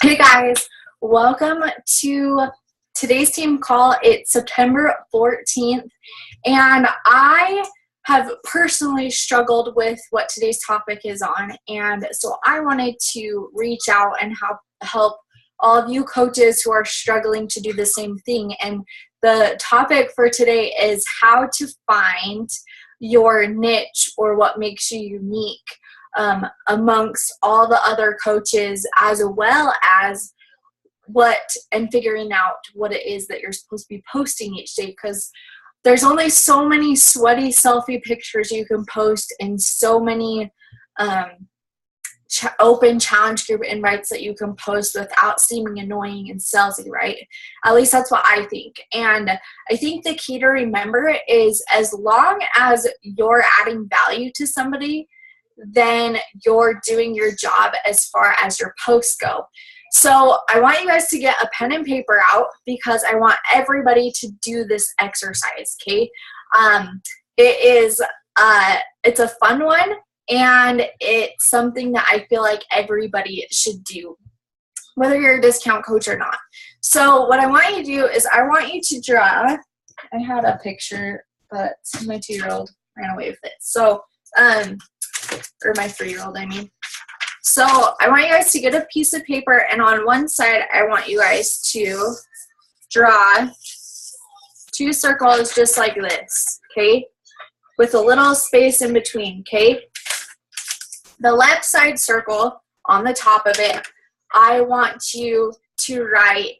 Hey guys, welcome to today's team call. It's September 14th, and I have personally struggled with what today's topic is on, and so I wanted to reach out and help all of you coaches who are struggling to do the same thing. And the topic for today is how to find your niche or what makes you unique amongst all the other coaches, as well as figuring out what it is that you're supposed to be posting each day, because there's only so many sweaty selfie pictures you can post and so many open challenge group invites that you can post without seeming annoying and salesy, right? At least that's what I think. And I think the key to remember is, as long as you're adding value to somebody, then you're doing your job as far as your posts go. So I want you guys to get a pen and paper out, because I want everybody to do this exercise, okay? It's a fun one, and it's something that I feel like everybody should do, whether you're a discount coach or not. So what I want you to do is I want you to draw. I had a picture, but my 2-year-old ran away with it. So, or my 3-year-old, I mean. So I want you guys to get a piece of paper, and on one side, I want you guys to draw 2 circles just like this, okay? With a little space in between, okay? The left side circle, on the top of it, I want you to write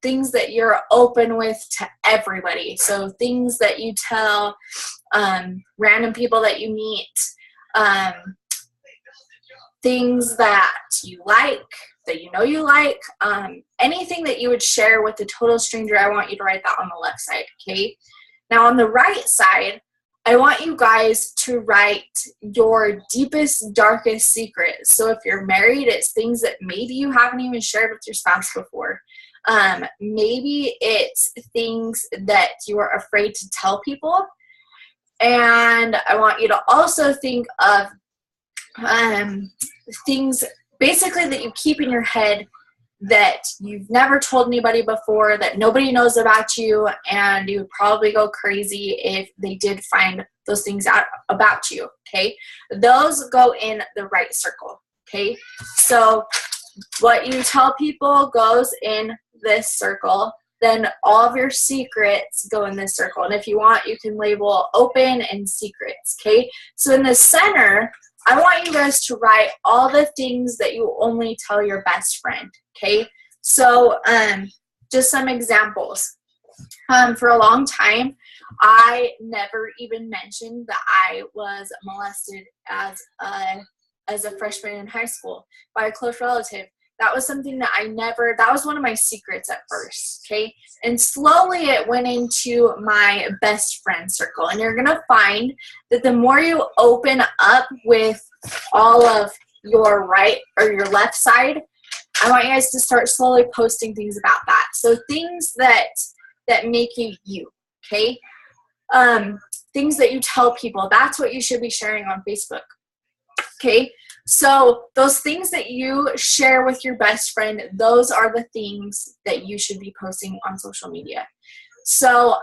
things that you're open with to everybody. So things that you tell random people that you meet, things that you like, that you know you like, anything that you would share with a total stranger. I want you to write that on the left side, okay? Now on the right side, I want you guys to write your deepest, darkest secrets. So if you're married, it's things that maybe you haven't even shared with your spouse before. Maybe it's things that you are afraid to tell people. And I want you to also think of things basically that you keep in your head that you've never told anybody before, that nobody knows about you, and you would probably go crazy if they did find those things out about you, okay? Those go in the right circle, okay? So what you tell people goes in this circle, then all of your secrets go in this circle. And if you want, you can label open and secrets, okay? So in the center, I want you guys to write all the things that you only tell your best friend, okay? So just some examples. For a long time, I never even mentioned that I was molested as a freshman in high school by a close relative. That was something that that was one of my secrets at first, okay? And slowly it went into my best friend circle. And you're gonna find that the more you open up with all of your right or your left side, I want you guys to start slowly posting things about that. So things that make you you, okay? Things that you tell people, that's what you should be sharing on Facebook, okay? So those things that you share with your best friend, those are the things that you should be posting on social media. So,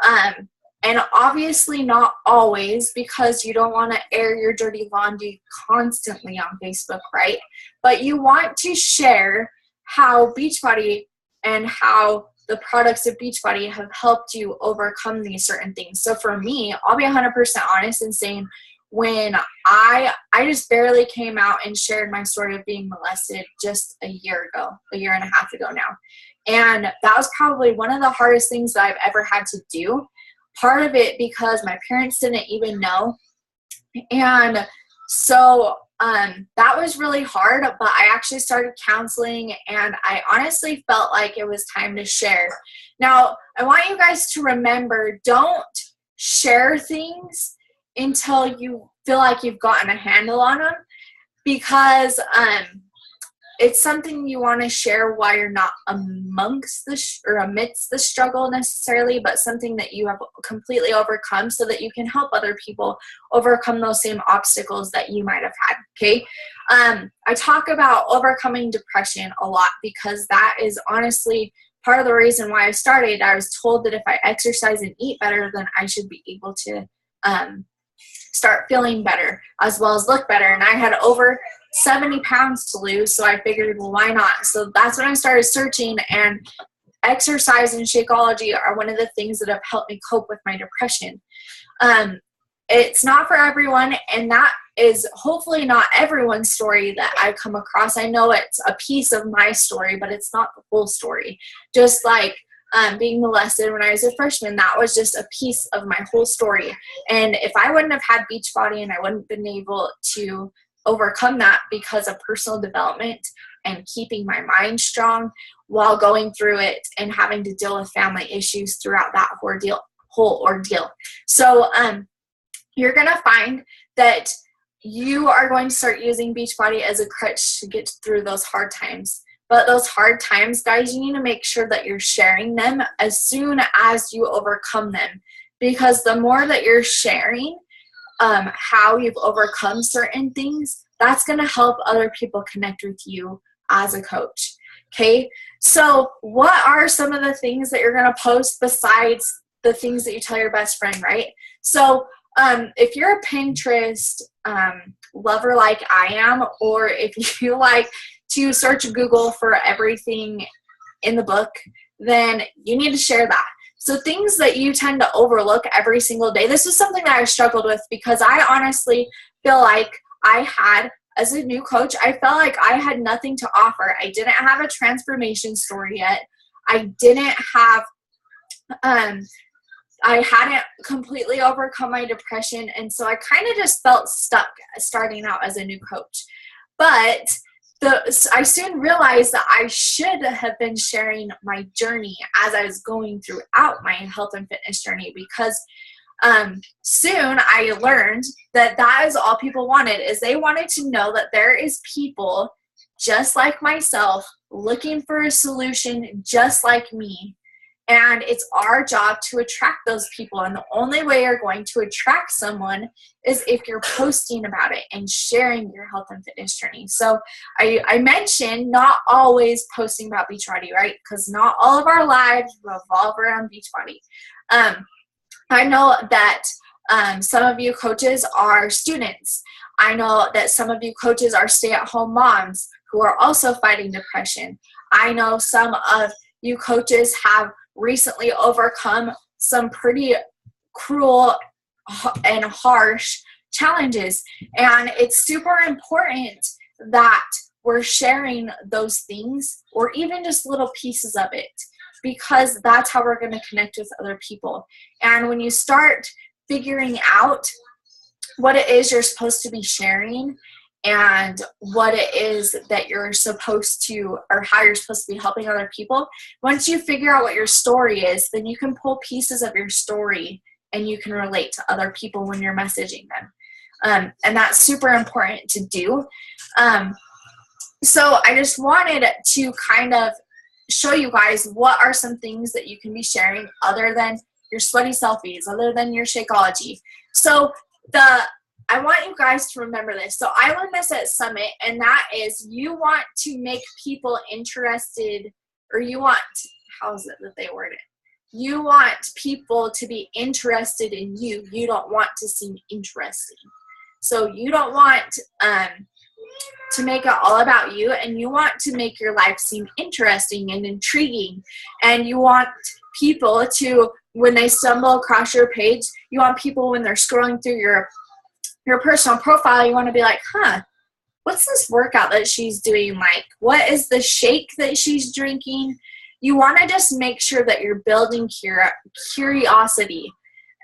and obviously not always, because you don't want to air your dirty laundry constantly on Facebook, right? But you want to share how Beachbody and how the products of Beachbody have helped you overcome these certain things. So for me, I'll be 100% honest in saying, when I just barely came out and shared my story of being molested just a year and a half ago now. And that was probably one of the hardest things that I've ever had to do. Part of it because my parents didn't even know. And so that was really hard, but I actually started counseling, and I honestly felt like it was time to share. Now, I want you guys to remember, don't share things until you feel like you've gotten a handle on them, because it's something you want to share while you're not amidst the struggle necessarily, but something that you have completely overcome so that you can help other people overcome those same obstacles that you might have had. Okay. I talk about overcoming depression a lot because that is honestly part of the reason why I started. I was told that if I exercise and eat better, then I should be able to start feeling better as well as look better. And I had over 70 pounds to lose, so I figured, well, why not? So that's when I started searching, and exercise and Shakeology are one of the things that have helped me cope with my depression. It's not for everyone, and that is hopefully not everyone's story that I come across. I know it's a piece of my story, but it's not the full story. Just like being molested when I was a freshman, that was just a piece of my whole story. And if I wouldn't have had Beachbody and I wouldn't have been able to overcome that because of personal development and keeping my mind strong while going through it and having to deal with family issues throughout that whole ordeal. So you're going to find that you are going to start using Beachbody as a crutch to get through those hard times. But those hard times, guys, you need to make sure that you're sharing them as soon as you overcome them. Because the more that you're sharing how you've overcome certain things, that's going to help other people connect with you as a coach. Okay, so what are some of the things that you're going to post besides the things that you tell your best friend, right? So if you're a Pinterest lover like I am, or if you like to search Google for everything in the book, then you need to share that. So things that you tend to overlook every single day. This is something that I struggled with because I honestly feel like as a new coach, I felt like I had nothing to offer. I didn't have a transformation story yet. I hadn't completely overcome my depression. And so I kind of just felt stuck starting out as a new coach. But I soon realized that I should have been sharing my journey as I was going throughout my health and fitness journey, because soon I learned that is all people wanted, is they wanted to know that there is people just like myself looking for a solution just like me. And it's our job to attract those people. And the only way you're going to attract someone is if you're posting about it and sharing your health and fitness journey. So I mentioned not always posting about Beachbody, right? Because not all of our lives revolve around Beachbody. I know that some of you coaches are students. I know that some of you coaches are stay-at-home moms who are also fighting depression. I know some of you coaches have recently overcome some pretty cruel and harsh challenges. And it's super important that we're sharing those things, or even just little pieces of it, because that's how we're going to connect with other people. And when you start figuring out what it is you're supposed to be sharing and what it is that you're supposed to, or how you're supposed to be helping other people, once you figure out what your story is, then you can pull pieces of your story and you can relate to other people when you're messaging them. And that's super important to do. So I just wanted to kind of show you guys what are some things that you can be sharing other than your sweaty selfies, other than your Shakeology. So I want you guys to remember this. So I learned this at Summit, and that is you want to make people interested, or how is it that they word it? You want people to be interested in you. You don't want to seem interesting. So you don't want to make it all about you, and you want to make your life seem interesting and intriguing. And you want people to, when they stumble across your page, you want people, when they're scrolling through your personal profile, you want to be like, what's this workout that she's doing? Like, what is the shake that she's drinking? You want to just make sure that you're building curiosity.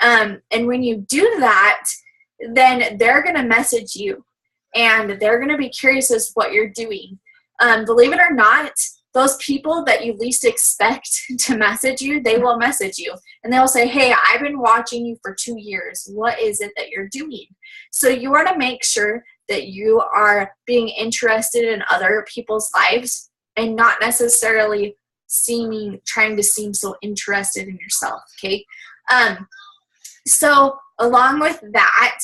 And when you do that, then they're going to message you, and they're going to be curious as to what you're doing. Believe it or not, those people that you least expect to message you, they will message you. And they'll say, hey, I've been watching you for 2 years. What is it that you're doing? So you want to make sure that you are being interested in other people's lives and not necessarily trying to seem so interested in yourself, okay? So along with that,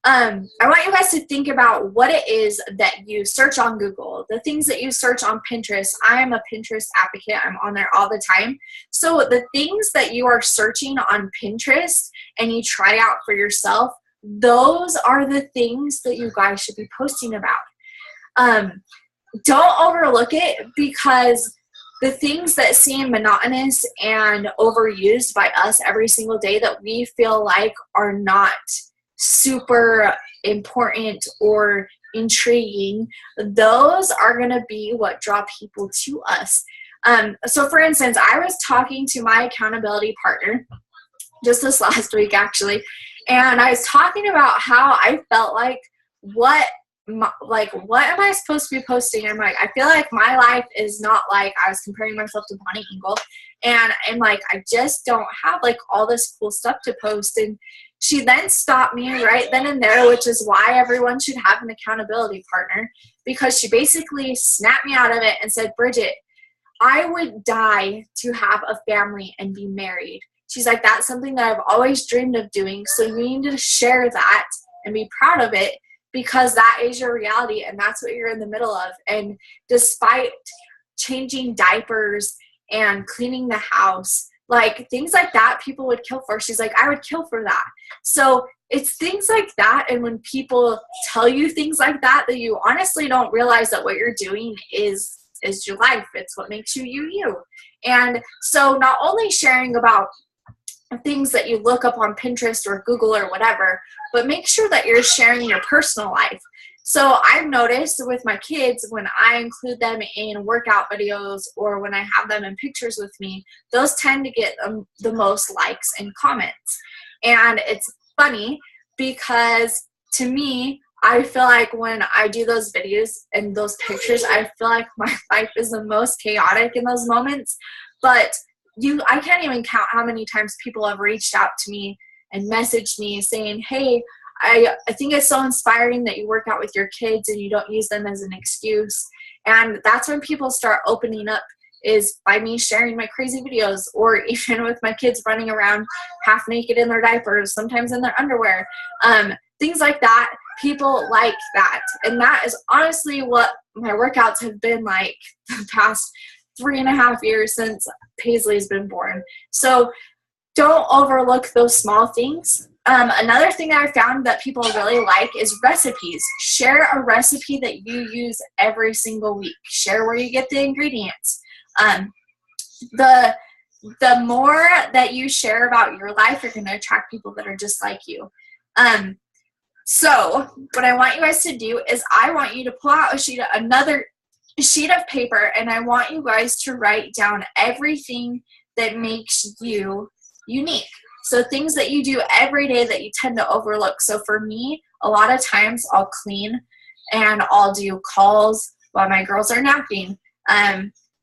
I want you guys to think about what it is that you search on Google, the things that you search on Pinterest. I am a Pinterest advocate. I'm on there all the time. So the things that you are searching on Pinterest and you try out for yourself, those are the things that you guys should be posting about. Don't overlook it, because the things that seem monotonous and overused by us every single day that we feel like are not super important or intriguing, those are going to be what draw people to us. So for instance, I was talking to my accountability partner just this last week actually, and I was talking about how I felt like what am I supposed to be posting? I'm like, I feel like my life is not like, I was comparing myself to Bonnie Engel, and I'm like, I just don't have like all this cool stuff to post. And she then stopped me right then and there, which is why everyone should have an accountability partner, because she basically snapped me out of it and said, Bridget, I would die to have a family and be married. She's like, that's something that I've always dreamed of doing, so you need to share that and be proud of it, because that is your reality and that's what you're in the middle of. And despite changing diapers and cleaning the house, like things like that, people would kill for. She's like, I would kill for that. So it's things like that. And when people tell you things like that, that you honestly don't realize that what you're doing is your life. It's what makes you you. And so not only sharing about things that you look up on Pinterest or Google or whatever, but make sure that you're sharing your personal life. So I've noticed with my kids, when I include them in workout videos or when I have them in pictures with me, those tend to get the most likes and comments. And it's funny because to me, I feel like when I do those videos and those pictures, I feel like my life is the most chaotic in those moments. But I can't even count how many times people have reached out to me and messaged me saying, hey, I think it's so inspiring that you work out with your kids and you don't use them as an excuse. And that's when people start opening up, is by me sharing my crazy videos, or even with my kids running around half naked in their diapers, sometimes in their underwear. Things like that, people like that. And that is honestly what my workouts have been like the past 3.5 years since Paisley's been born. So don't overlook those small things. Another thing that I found that people really like is recipes. Share a recipe that you use every single week. Share where you get the ingredients. The more that you share about your life, you're going to attract people that are just like you. So what I want you guys to do is I want you to pull out another sheet of paper, and I want you guys to write down everything that makes you unique. So things that you do every day that you tend to overlook. So for me, a lot of times I'll clean and I'll do calls while my girls are napping.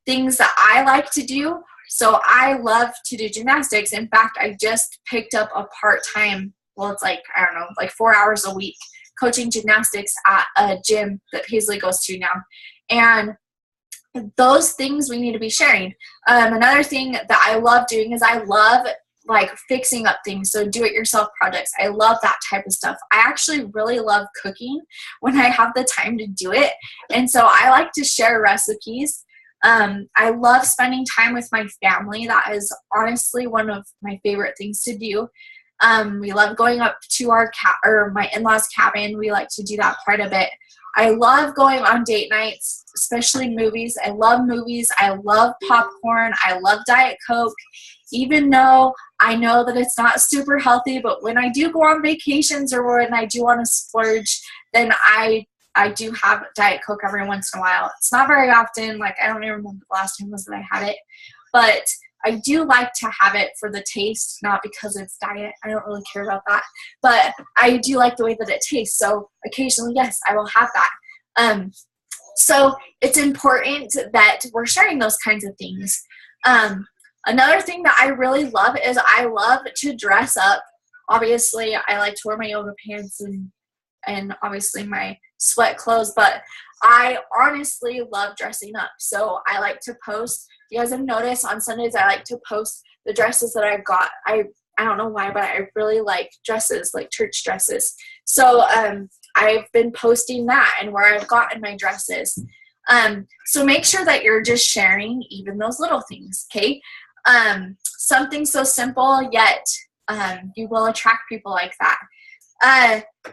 Things that I like to do. So I love to do gymnastics. In fact, I just picked up a part-time, well, it's like, I don't know, like 4 hours a week coaching gymnastics at a gym that Paisley goes to now. And those things we need to be sharing. Another thing that I love doing is I love like fixing up things. So do-it-yourself projects. I love that type of stuff. I actually really love cooking when I have the time to do it. And so I like to share recipes. I love spending time with my family. That is honestly one of my favorite things to do. We love going up to my in-laws' cabin. We like to do that quite a bit. I love going on date nights, especially movies. I love movies. I love popcorn. I love Diet Coke, even though I know that it's not super healthy. But when I do go on vacations or when I do want to splurge, then I do have Diet Coke every once in a while. It's not very often. Like, I don't even remember the last time was that I had it. But I do like to have it for the taste, not because it's diet. I don't really care about that. But I do like the way that it tastes. So occasionally, yes, I will have that. So it's important that we're sharing those kinds of things. Another thing that I really love is I love to dress up. Obviously, I like to wear my yoga pants and and obviously my sweat clothes, but I honestly love dressing up. So I like to post. You guys have noticed on Sundays I like to post the dresses that I've got. I don't know why, but I really like dresses, like church dresses. So I've been posting that and where I've gotten my dresses. So make sure that you're just sharing even those little things, okay? Something so simple, yet you will attract people like that.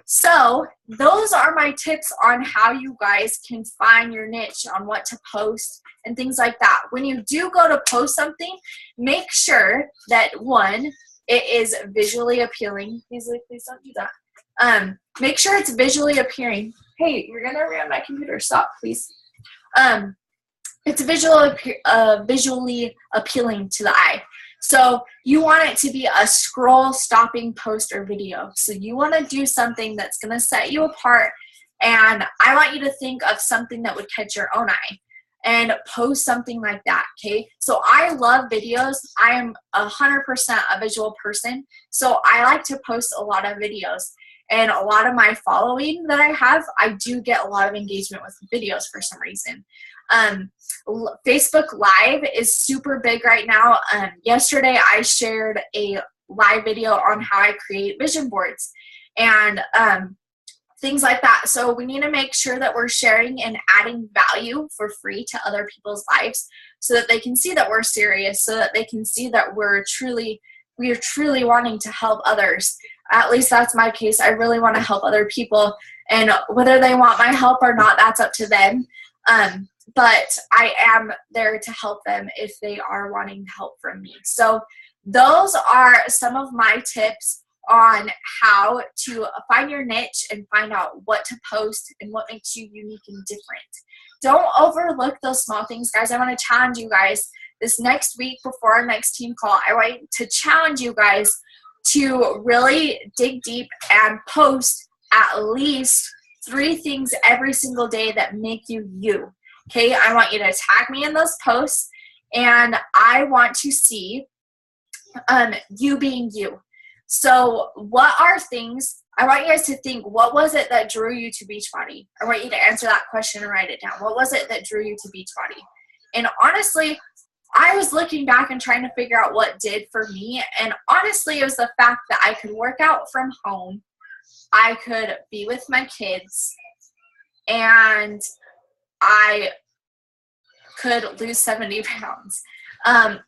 So those are my tips on how you guys can find your niche, on what to post and things like that. When you do go to post something, make sure that one, it is visually appealing. Please don't do that. Make sure it's visually appealing. Hey, you're gonna ram my computer. Stop, please. It's visually appealing to the eye. So you want it to be a scroll stopping post or video. So you want to do something that's going to set you apart, and I want you to think of something that would catch your own eye and post something like that, okay? So I love videos. I am 100% a visual person, so I like to post a lot of videos. And a lot of my following that I have, I do get a lot of engagement with videos for some reason. Facebook Live is super big right now. Yesterday I shared a live video on how I create vision boards and things like that. So we need to make sure that we're sharing and adding value for free to other people's lives so that they can see that we're serious, so that they can see that we are truly wanting to help others. At least that's my case. I really want to help other people, and whether they want my help or not, that's up to them. But I am there to help them if they are wanting help from me. So those are some of my tips on how to find your niche and find out what to post and what makes you unique and different. Don't overlook those small things, guys. I want to challenge you guys this next week before our next team call. I want to challenge you guys to really dig deep and post at least 3 things every single day that make you you. Okay, I want you to tag me in those posts, and I want to see you being you. So what are things, I want you guys to think, what was it that drew you to Beachbody? I want you to answer that question and write it down. What was it that drew you to Beachbody? And honestly, I was looking back and trying to figure out what did for me, and honestly, it was the fact that I could work out from home, I could be with my kids, and I could lose 70 pounds.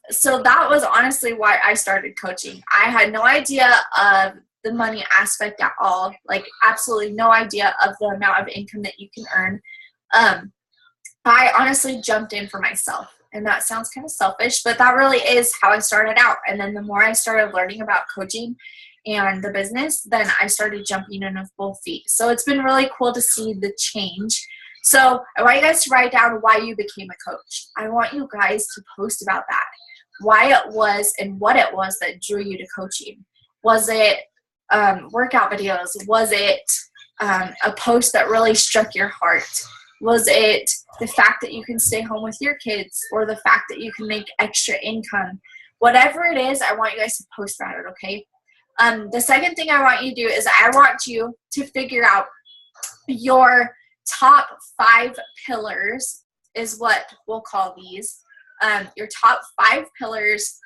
So that was honestly why I started coaching. I had no idea of the money aspect at all, like absolutely no idea of the amount of income that you can earn. I honestly jumped in for myself, and that sounds kind of selfish, but that really is how I started out. And then the more I started learning about coaching and the business, then I started jumping in with both feet. So it's been really cool to see the change. So I want you guys to write down why you became a coach. I want you guys to post about that, why it was and what it was that drew you to coaching. Was it workout videos? Was it a post that really struck your heart? Was it the fact that you can stay home with your kids, or the fact that you can make extra income? Whatever it is, I want you guys to post about it, okay? The second thing I want you to do is I want you to figure out your top 5 pillars, is what we'll call these. Your top 5 pillars,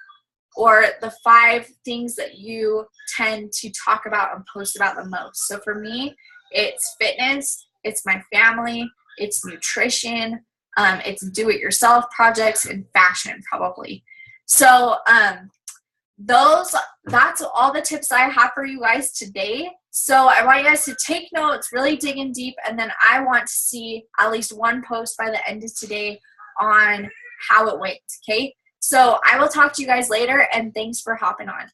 or the 5 things that you tend to talk about and post about the most. So for me, it's fitness, it's my family, it's nutrition, it's do-it-yourself projects, and fashion probably. So that's all the tips I have for you guys today. So I want you guys to take notes, really dig in deep, and then I want to see at least one post by the end of today on how it went, okay? So I will talk to you guys later, and thanks for hopping on.